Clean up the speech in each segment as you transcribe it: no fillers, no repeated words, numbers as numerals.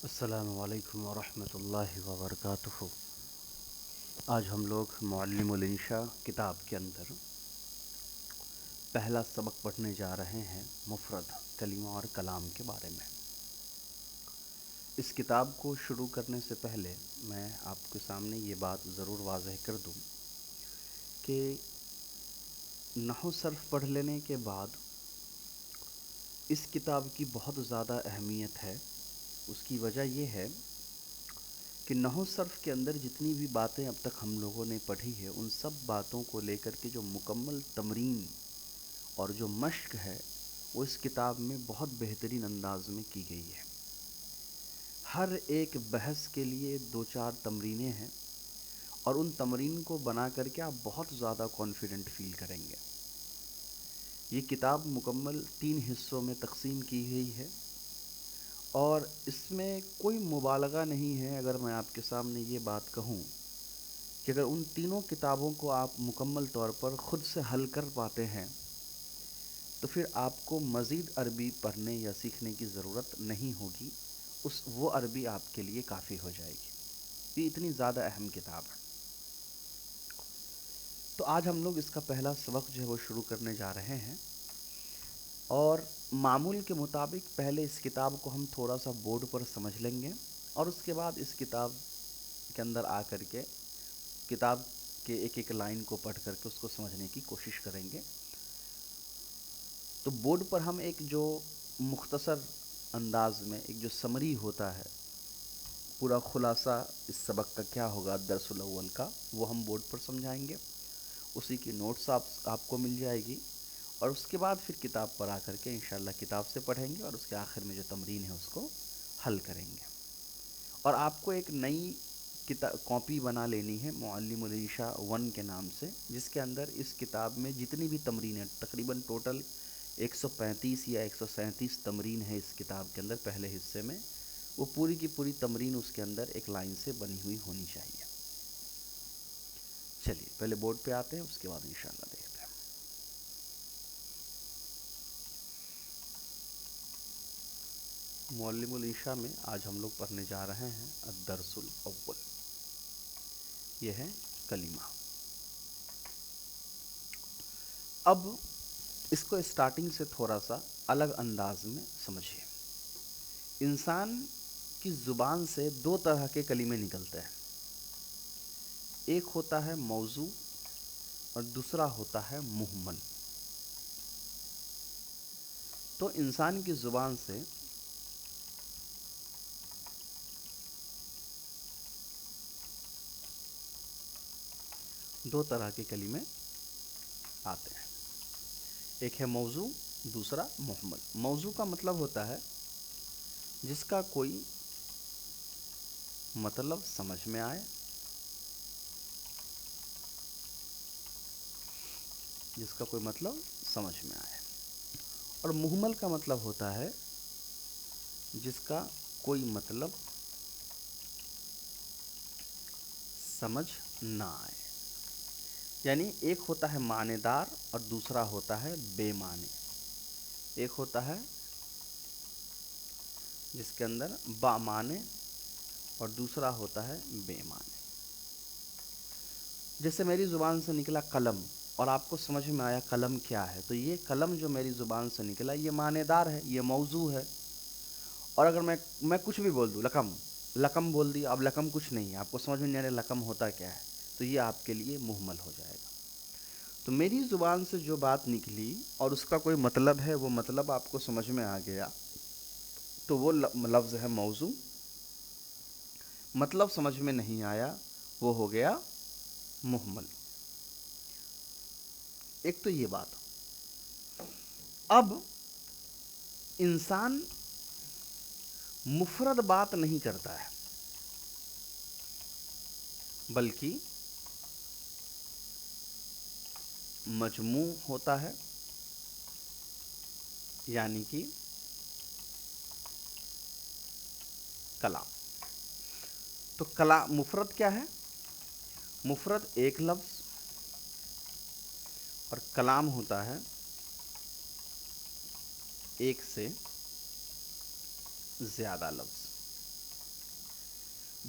السلام علیکم ورحمۃ اللہ وبرکاتہ۔ آج ہم لوگ معلم الانشاء کتاب کے اندر پہلا سبق پڑھنے جا رہے ہیں، مفرد کلمہ اور کلام کے بارے میں۔ اس کتاب کو شروع کرنے سے پہلے میں آپ کے سامنے یہ بات ضرور واضح کر دوں کہ نحو صرف پڑھ لینے کے بعد اس کتاب کی بہت زیادہ اہمیت ہے۔ اس کی وجہ یہ ہے کہ نحو صرف کے اندر جتنی بھی باتیں اب تک ہم لوگوں نے پڑھی ہے، ان سب باتوں کو لے کر کے جو مکمل تمرین اور جو مشق ہے وہ اس کتاب میں بہت بہترین انداز میں کی گئی ہے۔ ہر ایک بحث کے لیے 2-4 تمرینیں ہیں، اور ان تمرین کو بنا کر کے آپ بہت زیادہ کانفیڈنٹ فیل کریں گے۔ یہ کتاب مکمل 3 حصوں میں تقسیم کی گئی ہے، اور اس میں کوئی مبالغہ نہیں ہے اگر میں آپ کے سامنے یہ بات کہوں کہ اگر ان تینوں کتابوں کو آپ مکمل طور پر خود سے حل کر پاتے ہیں تو پھر آپ کو مزید عربی پڑھنے یا سیکھنے کی ضرورت نہیں ہوگی، وہ عربی آپ کے لیے کافی ہو جائے گی۔ یہ اتنی زیادہ اہم کتاب ہے۔ تو آج ہم لوگ اس کا پہلا سبق جو ہے وہ شروع کرنے جا رہے ہیں، اور معمول کے مطابق پہلے اس کتاب کو ہم تھوڑا سا بورڈ پر سمجھ لیں گے، اور اس کے بعد اس کتاب کے اندر آ کر کے کتاب کے ایک ایک لائن کو پڑھ کر کے اس کو سمجھنے کی کوشش کریں گے۔ تو بورڈ پر ہم ایک جو مختصر انداز میں ایک جو سمری ہوتا ہے، پورا خلاصہ اس سبق کا کیا ہوگا درس الاول کا، وہ ہم بورڈ پر سمجھائیں گے۔ اسی کی نوٹس آپ کو مل جائے گی، اور اس کے بعد پھر کتاب پر آ کر کے انشاءاللہ کتاب سے پڑھیں گے، اور اس کے آخر میں جو تمرین ہے اس کو حل کریں گے۔ اور آپ کو ایک نئی کاپی بنا لینی ہے معلم الانشاء 1 کے نام سے، جس کے اندر اس کتاب میں جتنی بھی تمرینیں تقریباً ٹوٹل 135 یا 137 تمرین ہے اس کتاب کے اندر پہلے حصے میں، وہ پوری کی پوری تمرین اس کے اندر ایک لائن سے بنی ہوئی ہونی چاہیے۔ چلیے پہلے بورڈ پہ آتے ہیں، اس کے بعد انشاءاللہ دیکھتے ہیں۔ معلم الانشاء میں آج ہم لوگ پڑھنے جا رہے ہیں الدرس الاول، یہ ہے کلمہ۔ اب اس کو اسٹارٹنگ سے تھوڑا سا الگ انداز میں سمجھیے۔ انسان کی زبان سے 2 طرح کے کلمے نکلتے ہیں، ایک ہوتا ہے موضوع اور دوسرا ہوتا ہے مہمل۔ تو انسان کی زبان سے دو طرح کے کلمے آتے ہیں، ایک ہے موضوع، دوسرا مہمل۔ موضوع کا مطلب ہوتا ہے جس کا کوئی مطلب سمجھ میں آئے، جس کا کوئی مطلب سمجھ میں آئے۔ اور مہمل کا مطلب ہوتا ہے جس کا کوئی مطلب سمجھ نہ آئے۔ یعنی ایک ہوتا ہے معنی دار اور دوسرا ہوتا ہے بے معنی۔ ایک ہوتا ہے جس کے اندر با معنی اور دوسرا ہوتا ہے بے معنی۔ جیسے میری زبان سے نکلا قلم، اور آپ کو سمجھ میں آیا قلم کیا ہے، تو یہ قلم جو میری زبان سے نکلا یہ معنی دار ہے، یہ موضوع ہے۔ اور اگر میں کچھ بھی بول دوں، لقم بول دیا، اب لقم کچھ نہیں ہے، آپ کو سمجھ میں نہیں آ رہا لقم ہوتا کیا ہے، تو یہ آپ کے لیے مہمل ہو جائے گا۔ تو میری زبان سے جو بات نکلی اور اس کا کوئی مطلب ہے، وہ مطلب آپ کو سمجھ میں آ گیا، تو وہ لفظ ہے موضوع۔ مطلب سمجھ میں نہیں آیا، وہ ہو گیا مہمل۔ ایک تو یہ بات۔ اب انسان مفرد بات نہیں کرتا ہے، بلکہ مجموع ہوتا ہے، یعنی کہ کلام۔ تو کلام مفرد کیا ہے؟ مفرد ایک لفظ، اور کلام ہوتا ہے ایک سے زیادہ لفظ۔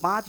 5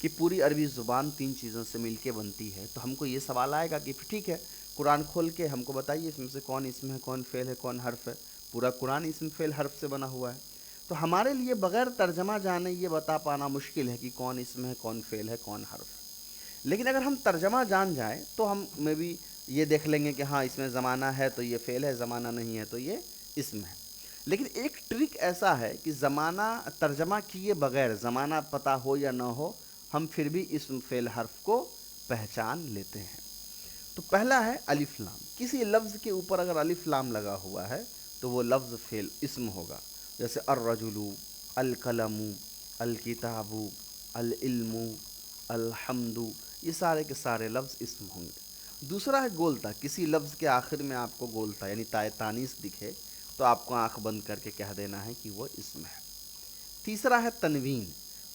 کہ پوری عربی زبان 3 چیزوں سے مل کے بنتی ہے، تو ہم کو یہ سوال آئے گا کہ ٹھیک ہے، قرآن کھول کے ہم کو بتائیے اس میں سے کون اسم ہے، کون فعل ہے، کون حرف ہے۔ پورا قرآن اسم فعل حرف سے بنا ہوا ہے، تو ہمارے لیے بغیر ترجمہ جانے یہ بتا پانا مشکل ہے کہ کون اسم ہے، کون فعل ہے، کون حرف ہے۔ لیکن اگر ہم ترجمہ جان جائیں تو ہم میں بھی یہ دیکھ لیں گے کہ ہاں اس میں زمانہ ہے تو یہ فعل ہے، زمانہ نہیں ہے تو یہ اسم ہے۔ لیکن ایک ٹرک ایسا ہے کہ زمانہ ترجمہ کیے بغیر، زمانہ پتہ ہو یا نہ ہو، ہم پھر بھی اسم فعل حرف کو پہچان لیتے ہیں۔ تو پہلا ہے الف لام۔ کسی لفظ کے اوپر اگر الف لام لگا ہوا ہے تو وہ لفظ فعل اسم ہوگا، جیسے الرجل، القلم، الکتاب، العلم، الحمد، یہ سارے کے سارے لفظ اسم ہوں گے۔ دوسرا ہے گولتا۔ کسی لفظ کے آخر میں آپ کو گولتا یعنی تائے تانیث دکھے تو آپ کو آنکھ بند کر کے کہہ دینا ہے کہ وہ اسم ہے۔ تیسرا ہے تنوین۔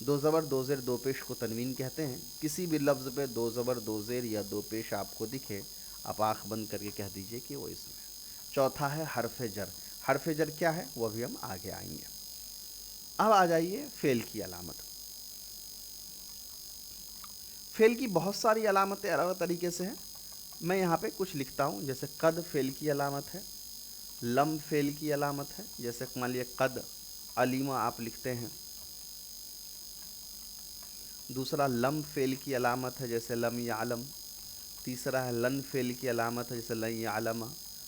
دو زبر دو زیر دو پیش کو تنوین کہتے ہیں۔ کسی بھی لفظ پہ دو زبر دو زیر یا دو پیش آپ کو دکھے، آپ آنکھ بند کر کے کہہ دیجئے کہ وہ اسم ہے۔ چوتھا ہے حرف جر۔ حرف جر کیا ہے وہ بھی ہم آگے آئیں گے۔ اب آ جائیے فعل کی علامت۔ فعل کی بہت ساری علامتیں الگ الگ طریقے سے ہیں، میں یہاں پہ کچھ لکھتا ہوں۔ جیسے قد فعل کی علامت ہے، لم فعل کی علامت ہے، جیسے مان لیے قد علیمہ آپ لکھتے ہیں۔ دوسرا لم فعل کی علامت ہے، جیسے لم یعلم۔ تیسرا ہے لن فعل کی علامت ہے، جیسے لن یعلم۔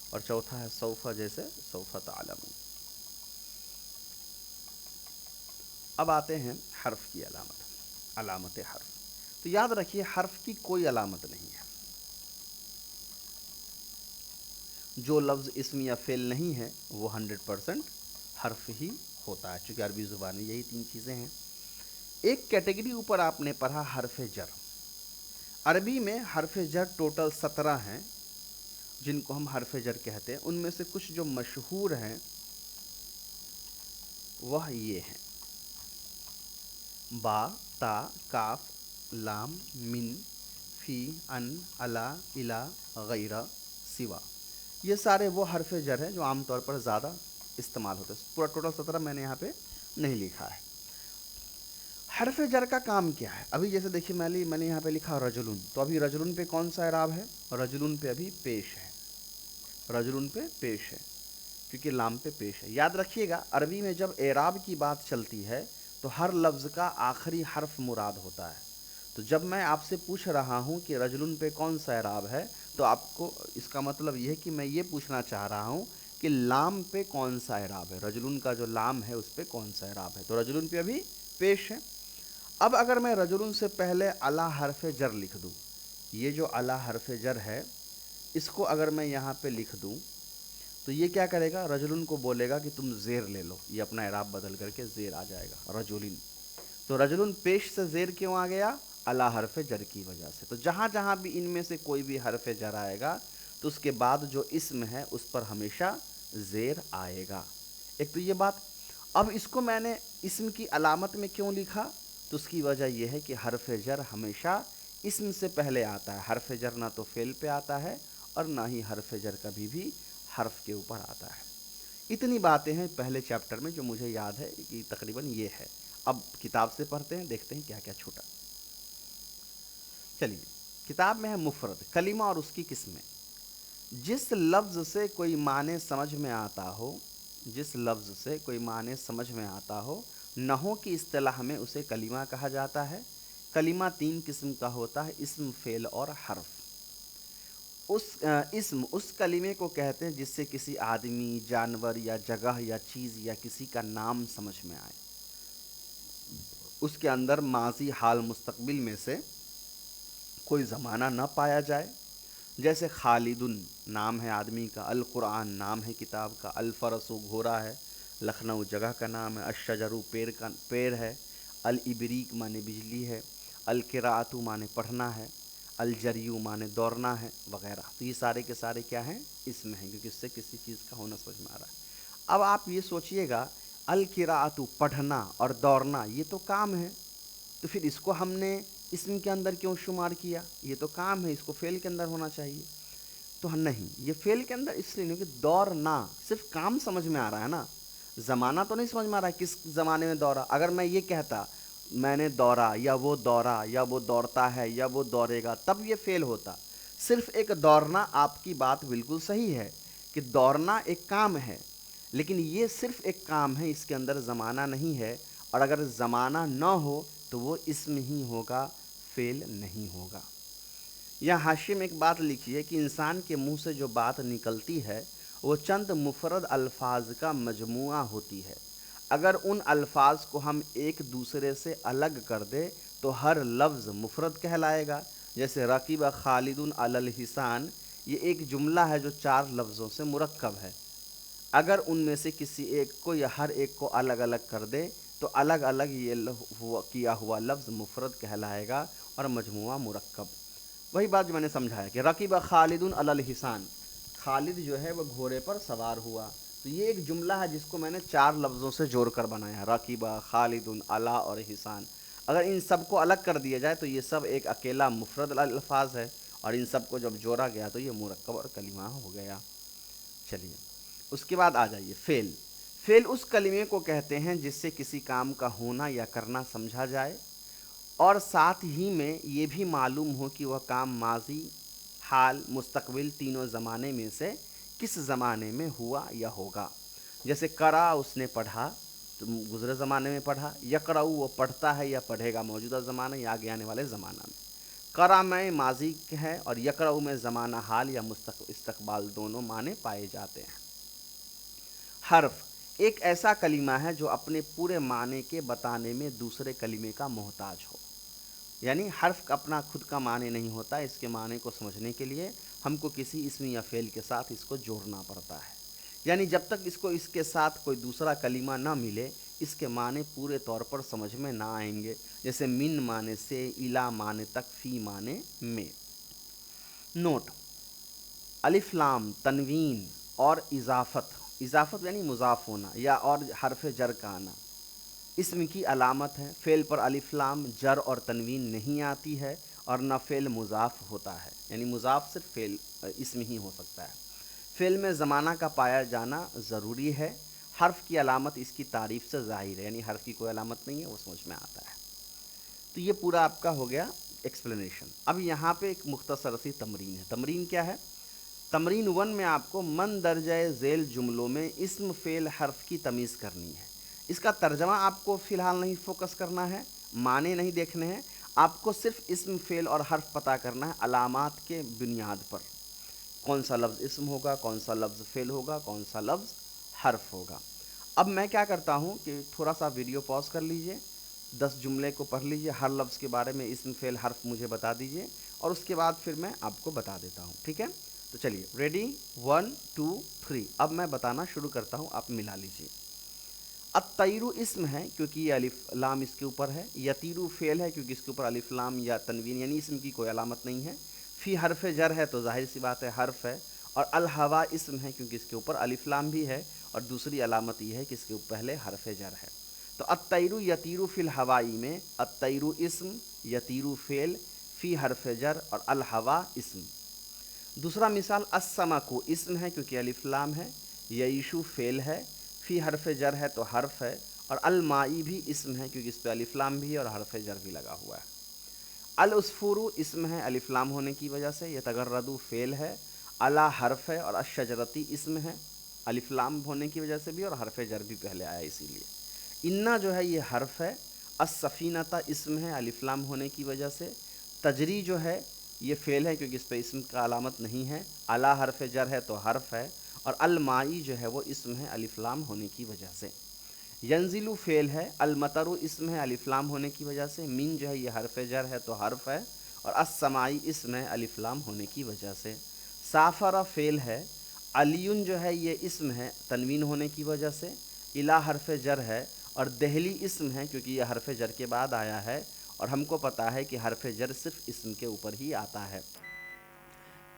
اور چوتھا ہے سوف، جیسے سوف تعلم۔ اب آتے ہیں حرف کی علامت، علامت حرف۔ تو یاد رکھیے حرف کی کوئی علامت نہیں ہے۔ جو لفظ اسم یا فعل نہیں ہے وہ 100% حرف ہی ہوتا ہے، چونکہ عربی زبان میں یہی 3 چیزیں ہیں۔ ایک کیٹیگری اوپر آپ نے پڑھا حرف جر۔ عربی میں حرف جر ٹوٹل 17 ہیں جن کو ہم حرف جر کہتے ہیں۔ ان میں سے کچھ جو مشہور ہیں وہ یہ ہیں: با، تا، کاف، لام، من، فی، ان، الا، الا، غیرہ، سوا۔ یہ سارے وہ حرف جر ہیں جو عام طور پر زیادہ استعمال ہوتے ہیں۔ پورا ٹوٹل 17 میں نے یہاں پہ نہیں لکھا ہے۔ حرف جر کا کام کیا ہے؟ ابھی جیسے دیکھیے میں نے یہاں پہ لکھا رجلن، تو ابھی رجلن پہ کون سا اعراب ہے؟ رجلن پہ ابھی پیش ہے، رجلن پہ پیش ہے کیونکہ لام پہ پیش ہے۔ یاد رکھیے گا عربی میں جب اعراب کی بات چلتی ہے تو ہر لفظ کا آخری حرف مراد ہوتا ہے۔ تو جب میں آپ سے پوچھ رہا ہوں کہ رجلن پہ کون سا اعراب ہے، تو آپ کو اس کا مطلب یہ ہے کہ میں یہ پوچھنا چاہ رہا ہوں کہ لام پہ کون سا اعراب ہے، رجلن کا جو لام ہے اس پہ کون سا اعراب ہے۔ تو رجلن پہ ابھی پیش ہے۔ اب اگر میں رجلن سے پہلے الا حرف جر لکھ دوں، یہ جو الا حرف جر ہے اس کو اگر میں یہاں پہ لکھ دوں تو یہ کیا کرے گا؟ رجلن کو بولے گا کہ تم زیر لے لو، یہ اپنا اعراب بدل کر کے زیر آ جائے گا رجلن۔ تو رجلن پیش سے زیر کیوں آ گیا؟ الا حرف جر کی وجہ سے۔ تو جہاں جہاں بھی ان میں سے کوئی بھی حرف جر آئے گا تو اس کے بعد جو اسم ہے اس پر ہمیشہ زیر آئے گا۔ ایک تو یہ بات۔ اب اس کو میں نے اسم کی علامت میں کیوں لکھا؟ تو اس کی وجہ یہ ہے کہ حرف جر ہمیشہ اسم سے پہلے آتا ہے۔ حرف جر نہ تو فعل پہ آتا ہے اور نہ ہی حرف جر کبھی بھی حرف کے اوپر آتا ہے۔ اتنی باتیں ہیں پہلے چیپٹر میں جو مجھے یاد ہے کہ تقریباً یہ ہے۔ اب کتاب سے پڑھتے ہیں، دیکھتے ہیں کیا کیا چھوٹا۔ چلیے، کتاب میں ہے مفرد، کلمہ اور اس کی قسمیں۔ جس لفظ سے کوئی معنی سمجھ میں آتا ہو، جس لفظ سے کوئی معنی سمجھ میں آتا ہو، نحو کی اصطلاح میں اسے کلمہ کہا جاتا ہے۔ کلمہ 3 قسم کا ہوتا ہے: اسم، فعل اور حرف۔ اسم اس کلمے کو کہتے ہیں جس سے کسی آدمی، جانور یا جگہ یا چیز یا کسی کا نام سمجھ میں آئے، اس کے اندر ماضی، حال، مستقبل میں سے کوئی زمانہ نہ پایا جائے۔ جیسے خالدن نام ہے آدمی کا، القرآن نام ہے کتاب کا، الفرس گھوڑا ہے، لکھنؤ جگہ کا نام ہے، الشجر پیڑ ہے، الابریق مانے بجلی ہے، القراءۃ مانے پڑھنا ہے، الجریو مانے دوڑنا ہے، وغیرہ۔ تو یہ سارے کے سارے کیا ہیں؟ اسم ہیں، کیونکہ اس سے کسی چیز کا ہونا سمجھ میں آ رہا ہے۔ اب آپ یہ سوچئے گا القراءۃ پڑھنا اور دوڑنا یہ تو کام ہے، تو پھر اس کو ہم نے اسم کے اندر کیوں شمار کیا؟ یہ تو کام ہے، اس کو فعل کے اندر ہونا چاہیے۔ تو نہیں، یہ فعل کے اندر اس لیے نہیں کہ دوڑنا صرف کام سمجھ میں آ رہا ہے نا، زمانہ تو نہیں سمجھ میں آ رہا ہے کس زمانے میں دوڑا۔ اگر میں یہ کہتا میں نے دوڑا یا وہ دوڑتا ہے یا وہ دوڑے گا، تب یہ فعل ہوتا۔ صرف ایک دوڑنا، آپ کی بات بالکل صحیح ہے کہ دوڑنا ایک کام ہے، لیکن یہ صرف ایک کام ہے، اس کے اندر زمانہ نہیں ہے، اور اگر زمانہ نہ ہو تو وہ اسم ہی ہوگا، فعل نہیں ہوگا۔ یہاں حاشیے میں ایک بات لکھی ہے کہ انسان کے منہ سے جو بات نکلتی ہے وہ چند مفرد الفاظ کا مجموعہ ہوتی ہے۔ اگر ان الفاظ کو ہم ایک دوسرے سے الگ کر دیں تو ہر لفظ مفرد کہلائے گا۔ جیسے رکیب خالد علی الحصان، یہ ایک جملہ ہے جو 4 لفظوں سے مرکب ہے۔ اگر ان میں سے کسی ایک کو یا ہر ایک کو الگ الگ کر دے تو الگ الگ یہ کیا ہوا لفظ مفرد کہلائے گا اور مجموعہ مرکب۔ وہی بات جو میں نے سمجھایا کہ رکیب خالد علی الحصان، خالد جو ہے وہ گھوڑے پر سوار ہوا، تو یہ ایک جملہ ہے جس کو میں نے 4 لفظوں سے جوڑ کر بنایا، رکیب خالد علی اور حصان۔ اگر ان سب کو الگ کر دیا جائے تو یہ سب ایک اکیلا مفرد الفاظ ہے، اور ان سب کو جب جوڑا گیا تو یہ مرکب اور کلمہ ہو گیا۔ چلیے اس کے بعد آ جائیے فعل۔ فعل اس کلمے کو کہتے ہیں جس سے کسی کام کا ہونا یا کرنا سمجھا جائے اور ساتھ ہی میں یہ بھی معلوم ہو کہ وہ کام ماضی، حال، مستقبل تینوں زمانے میں سے کس زمانے میں ہوا یا ہوگا۔ جیسے کرا، اس نے پڑھا، تو گزرے زمانے میں پڑھا۔ یقرأ، وہ پڑھتا ہے یا پڑھے گا موجودہ زمانہ یا آگے آنے والے زمانہ میں۔ کرا میں ماضی ہے اور یقرأ میں زمانہ حال یا استقبال دونوں معنی پائے جاتے ہیں۔ حرف ایک ایسا کلمہ ہے جو اپنے پورے معنی کے بتانے میں دوسرے کلمے کا محتاج ہو۔ یعنی حرف کا اپنا خود کا معنی نہیں ہوتا، اس کے معنی کو سمجھنے کے لیے ہم کو کسی اسم یا فعل کے ساتھ اس کو جوڑنا پڑتا ہے۔ یعنی جب تک اس کے ساتھ کوئی دوسرا کلمہ نہ ملے اس کے معنی پورے طور پر سمجھ میں نہ آئیں گے۔ جیسے من معنی سے، الی معنی تک، فی معنی میں۔ نوٹ: الف لام، تنوین اور اضافت، اضافت یعنی مضاف ہونا یا اور حرف جر کا آنا اسم کی علامت ہے۔ فعل پر الف لام، جر اور تنوین نہیں آتی ہے اور نہ فعل مضاف ہوتا ہے، یعنی مضاف صرف فعل اسم ہی ہو سکتا ہے۔ فعل میں زمانہ کا پایا جانا ضروری ہے۔ حرف کی علامت اس کی تعریف سے ظاہر ہے، یعنی حرف کی کوئی علامت نہیں ہے، وہ سمجھ میں آتا ہے۔ تو یہ پورا آپ کا ہو گیا ایکسپلینیشن۔ اب یہاں پہ ایک مختصر سی تمرین ہے۔ تمرین کیا ہے؟ تمرین 1 میں آپ کو من درجہ ذیل جملوں میں اسم فعل حرف کی تمیز کرنی ہے۔ اس کا ترجمہ آپ کو فی الحال نہیں فوکس کرنا ہے، معنی نہیں دیکھنے ہیں، آپ کو صرف اسم فعل اور حرف پتہ کرنا ہے علامات کے بنیاد پر۔ کون سا لفظ اسم ہوگا، کون سا لفظ فعل ہوگا، کون سا لفظ حرف ہوگا۔ اب میں کیا کرتا ہوں کہ تھوڑا سا ویڈیو پاز کر لیجئے، 10 جملے کو پڑھ لیجئے، ہر لفظ کے بارے میں اسم فعل حرف مجھے بتا دیجئے، اور اس کے بعد پھر میں آپ کو بتا دیتا ہوں، ٹھیک ہے؟ تو چلیے ریڈی، 1 2 3، اب میں بتانا شروع کرتا ہوں، آپ ملا لیجئے۔ الطیر اسم ہے کیونکہ یہ الف لام اس کے اوپر ہے، یطیر فعل ہے کیونکہ اس کے اوپر الف لام یا تنوین یعنی اسم کی کوئی علامت نہیں ہے، فی حرف جر ہے تو ظاہر سی بات ہے حرف ہے، اور الہوا اسم ہے کیونکہ اس کے اوپر الف لام بھی ہے اور دوسری علامت یہ ہے کہ اس کے پہلے حرف جر ہے۔ تو الطیر یطیر فی الہوائی میں الطیر اسم، یطیر فعل، فی حرف جر اور الہوا اسم۔ دوسرا مثال السمک اسم ہے کیونکہ الف لام ہے، یعیش فعل ہے، فی حرف جر ہے تو حرف ہے، اور المائی بھی اسم ہے کیونکہ اس پہ الف لام بھی ہے اور حرف جر بھی لگا ہوا ہے۔ العصفور اسم ہے الف لام ہونے کی وجہ سے، یتغرد فعل ہے، الا حرف ہے، اور الشجرتی اسم ہے الف لام ہونے کی وجہ سے بھی اور حرف جر بھی پہلے آیا اسی لیے۔ انا جو ہے یہ حرف ہے، السفینۃ اسم ہے الف لام ہونے کی وجہ سے، تجری جو ہے یہ فعل ہے کیونکہ اس پہ اسم کا علامت نہیں ہے، الا حرف جر ہے تو حرف ہے، اور المائی جو ہے وہ اسم ہے الف لام ہونے کی وجہ سے۔ ینزل فعل ہے، المطر اسم ہے الف لام ہونے کی وجہ سے، من جو ہے یہ حرف جر ہے تو حرف ہے، اور السمائی اسم ہے الف لام ہونے کی وجہ سے۔ سافر فعل ہے، علیٌ جو ہے یہ اسم ہے تنوین ہونے کی وجہ سے، الا حرف جر ہے، اور دہلی اسم ہے کیونکہ یہ حرف جر کے بعد آیا ہے، اور ہم کو پتہ ہے کہ حرف جر صرف اسم کے اوپر ہی آتا ہے۔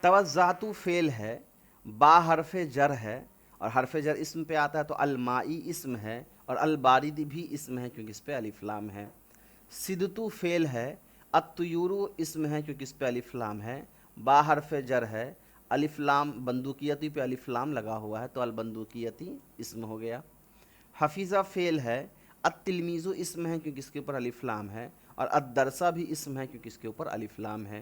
توضعت فعل ہے، با حرف جر ہے اور حرف جر اسم پہ آتا ہے تو المائی اسم ہے، اور البارد بھی اسم ہے کیونکہ اس پہ الف لام ہے۔ صدت فعل ہے، الطیور اسم ہے کیونکہ اس پہ الف لام ہے، با حرف جر ہے، الف لام بندوقیتی پہ الف لام لگا ہوا ہے تو البندوقیتی اسم ہو گیا۔ حفیظہ فعل ہے، التلمیذ اسم ہے کیونکہ اس کے اوپر الف لام ہے، اور الدرسہ بھی اسم ہے کیونکہ اس کے اوپر الف لام ہے۔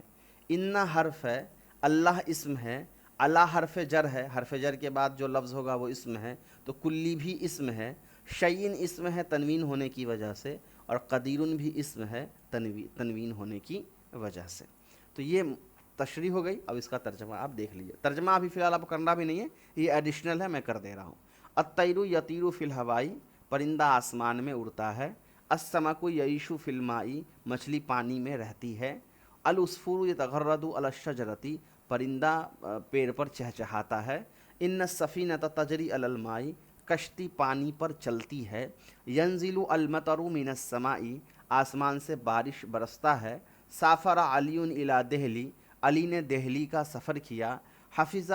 ان حرف ہے، اللہ اسم ہے، اللہ حرف جر ہے، حرف جر کے بعد جو لفظ ہوگا وہ اسم ہے، تو کلی بھی اسم ہے، شیئن اسم ہے تنوین ہونے کی وجہ سے، اور قدیرن بھی اسم ہے تنوین ہونے کی وجہ سے۔ تو یہ تشریح ہو گئی۔ اب اس کا ترجمہ آپ دیکھ لیجیے، ترجمہ ابھی فی الحال آپ کو کرنا بھی نہیں ہے، یہ ایڈیشنل ہے، میں کر دے رہا ہوں۔ الطیر یطیر فی الہوائی، پرندہ آسمان میں اڑتا ہے۔ السمک یعیش فی الماء، مچھلی پانی میں رہتی ہے۔ العصفور یتغرد علی الشجرۃ، پرندہ پیڑ پر چہچہاتا ہے۔ ان السفینۃ تجری علی الماء، کشتی پانی پر چلتی ہے۔ ینزل المطر من السماء، آسمان سے بارش برستا ہے۔ سافر علی الی دہلی، علی نے دہلی کا سفر کیا۔ حفظ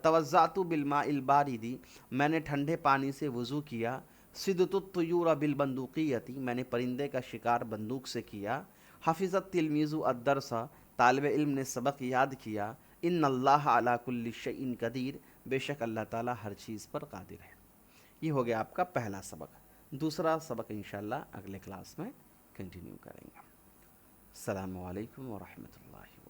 توضأت بالماء البارد، میں نے ٹھنڈے پانی سے وضو کیا۔ صدت الطیور بالبندوقیۃ، میں نے پرندے کا شکار بندوق سے کیا۔ حفظ التلمیذ الدرس، طالب علم نے سبق یاد کیا۔ ان اللہ علی کل شیء قدیر، بے شک اللہ تعالیٰ ہر چیز پر قادر ہے۔ یہ ہو گیا آپ کا پہلا سبق۔ دوسرا سبق انشاءاللہ اگلے کلاس میں کنٹینیو کریں گے۔ السلام علیکم ورحمۃ اللہ۔